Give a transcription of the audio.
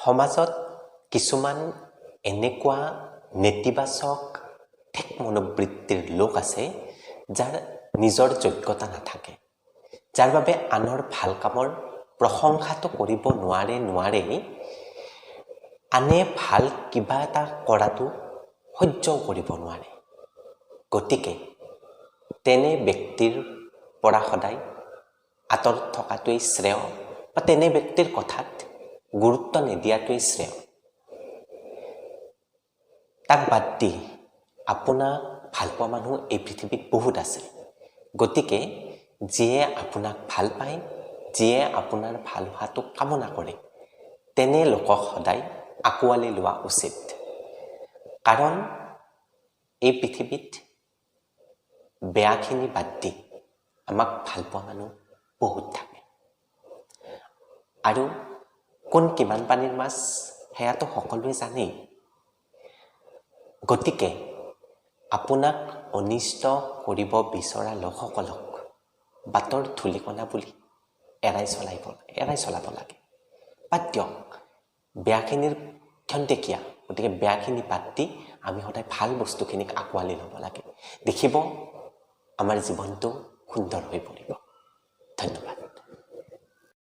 সমাজত কিছুমান এনেকুৱা নেতিবাচক ঠেক মনোবৃত্তিৰ লোক আছে যাৰ নিজৰ যোগ্যতা নাথাকে, যাৰ বাবে আনৰ ভাল কামৰ প্ৰশংসাটো কৰিব নোৱাৰে আনে ভাল কিবা এটা কৰাটো সহ্যও কৰিব নোৱাৰে। গতিকে তেনে ব্যক্তিৰ পৰা সদায় আঁতৰত থকাটোৱেই শ্ৰেয় বা তেনে ব্যক্তিৰ কথাত গুৰুত্ব নিদিয়াটোৱেই শ্ৰেয়। তাক বাদ দি আপোনাক ভাল পোৱা মানুহ এই পৃথিৱীত বহুত আছে। গতিকে যিয়ে আপোনাক ভাল পায়, যিয়ে আপোনাৰ ভাল হোৱাটো কামনা কৰে, তেনে লোকক সদায় আঁকোৱালি লোৱা উচিত। কাৰণ এই পৃথিৱীত বেয়াখিনি বাদ দি আমাক ভাল পোৱা মানুহ বহুত থাকে। আৰু কোন কিমান পানীৰ মাছ সেয়াতো সকলোৱে জানেই। গতিকে আপোনাক অনিষ্ট কৰিব বিচৰা লোকসকলক বাটৰ ধূলিকণা বুলি এৰাই চলাব লাগে। বাদ দিয়ক, বেয়াখিনিৰ ক্ষন্তেকীয়া, গতিকে বেয়াখিনি বাদ দি আমি সদায় ভাল বস্তুখিনিক আঁকোৱালি ল'ব লাগে। দেখিব আমাৰ জীৱনটো সুন্দৰ হৈ পৰিব। ধন্যবাদ।